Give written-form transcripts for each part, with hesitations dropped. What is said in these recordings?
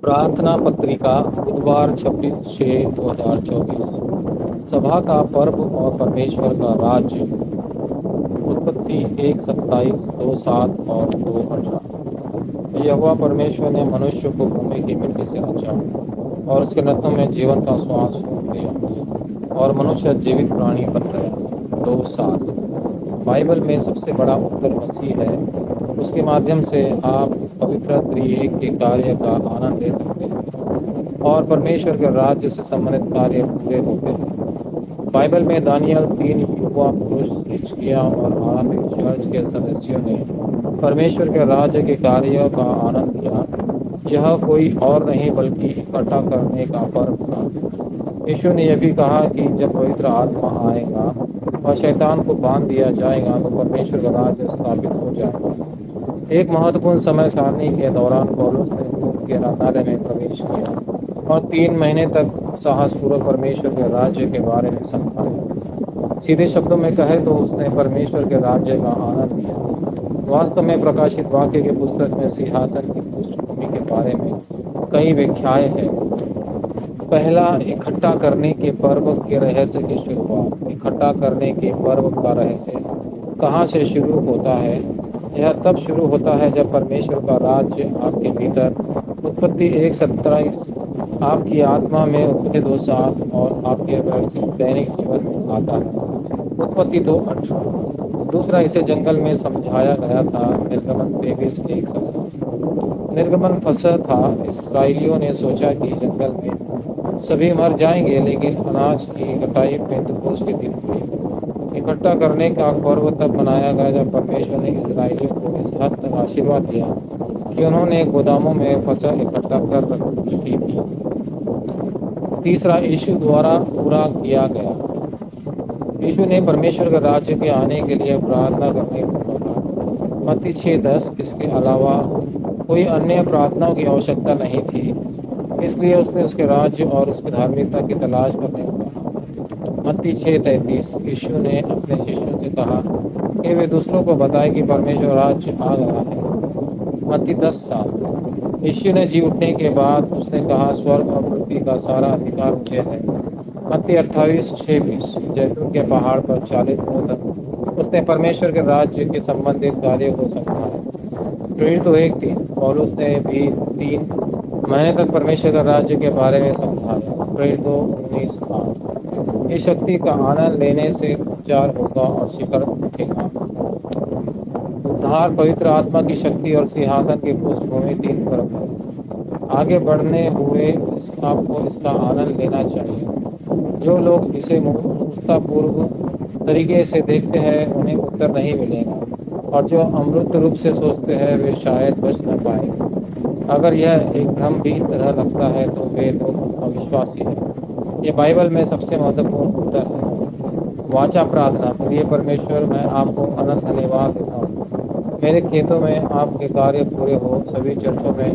प्रार्थना पत्रिका बुधवार 26/6/2024। सभा का पर्व और परमेश्वर का राज्य। उत्पत्ति 1:27, 2:7 और 2:18। यहोवा परमेश्वर ने मनुष्य को भूमि की मिट्टी से रचा और उसके नथनों में जीवन का श्वास फूंक दिया और मनुष्य जीवित प्राणी बन गया। 2:7। बाइबल में सबसे बड़ा उत्तर मसीह है। उसके माध्यम से आप पवित्र त्रिएक के कार्य का आनंद ले सकते हैं और परमेश्वर के राज्य से संबंधित कार्य पूरे होते हैं। बाइबल में दानियल 3 युवा पुरुष, हिजकिय्याह और आरंभिक चर्च के सदस्यों ने परमेश्वर के राज्य के कार्यों का आनंद लिया। यह कोई और नहीं बल्कि इकट्ठा करने का पर्व था। यीशु ने यह भी कहा कि जब पवित्र आत्मा आएगा और शैतान को बांध दिया जाएगा तो परमेश्वर का राज्य स्थापित हो जाएगा। एक महत्वपूर्ण समय सारणी के दौरान पौलुस ने दूत के आराधनालय में प्रवेश किया और 3 महीने तक साहसपूर्वक परमेश्वर के राज्य के बारे में समझाया। सीधे शब्दों में कहे तो उसने परमेश्वर के राज्य का आनंद लिया। वास्तव में प्रकाशित वाक्य के पुस्तक में सिंहासन की पृष्ठभूमि के बारे में कई व्याख्याएं हैं। पहला, इकट्ठा करने के पर्व के रहस्य की शुरुआत। इकट्ठा करने के पर्व का रहस्य कहाँ से शुरू होता है? यह तब शुरू होता है जब परमेश्वर का राज्य आपके भीतर, उत्पत्ति 1:27, आपकी आत्मा में, उत्पत्ति 2:7 और आपके व्यवसायिक दैनिक जीवन में आता है, उत्पत्ति 2:18। दूसरा, इसे जंगल में समझाया गया था, निर्गमन 23:1-17। निर्गमन फसह था। इस्राएलियों ने सोचा कि जंगल में सभी मर जाएंगे, लेकिन अनाज की कटाई पेंतकोस्त के दिन हुई। इकट्ठा करने का पर्व तब मनाया गया जब परमेश्वर ने इस्राएलियों को इस हद तक आशीर्वाद दिया कि उन्होंने गोदामों में फसल इकट्ठा कर रखी थी। तीसरा, यीशु द्वारा पूरा किया गया। यीशु ने परमेश्वर के राज्य के आने के लिए प्रार्थना करने को कहा, मत्ती 6:10। इसके अलावा कोई अन्य प्रार्थनाओं की आवश्यकता नहीं थी, इसलिए उसने उसके राज्य और उसकी धार्मिकता की तलाश करने को कहा। मत्ती 6:33। यीशु ने अपने शिष्यों से कहा कि वे दूसरों को बताएं कि परमेश्वर राज्य आ गया है। मत्ती 10:7। यीशु ने जी उठने के बाद उसने कहा, स्वर्ग और पृथ्वी का सारा अधिकार मुझे है। मत्ती 28:26। जैतून के पहाड़ पर 40 दिनों तक उसने परमेश्वर के राज्य के संबंधित कार्यों को समझाया। प्रेरित 1:3। पौलुस ने भी 3 महीने तक परमेश्वर के राज्य के बारे में समझाया। प्रेरित 19:8। इस शक्ति का आनंद लेने से उपचार होगा और शिखर उठेगा। उद्धार, पवित्र आत्मा की शक्ति और सिंहासन की पृष्ठभूमि 3 पर्व है। आगे बढ़ने हुए आपको इसका आनंद लेना चाहिए। जो लोग इसे मूर्खतापूर्ण तरीके से देखते हैं उन्हें उत्तर नहीं मिलेगा, और जो अमूर्त रूप से सोचते हैं वे शायद बच न पाएंगे। अगर यह एक भ्रम भी तरह लगता है तो वे लोग अविश्वासी हैं। ये बाइबल में सबसे महत्वपूर्ण उत्तर है। वाचा प्रार्थना। प्रिय परमेश्वर, मैं आपको अनंत धन्यवाद देता हूँ। मेरे खेतों में आपके कार्य पूरे हो, सभी चर्चों में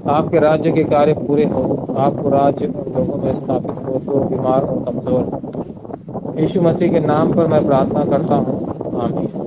आपके राज्य के कार्य पूरे हो, आपको राज्य उन लोगों में स्थापित हो जो बीमार और कमजोर हैं। यीशु मसीह के नाम पर मैं प्रार्थना करता हूँ, आमीन।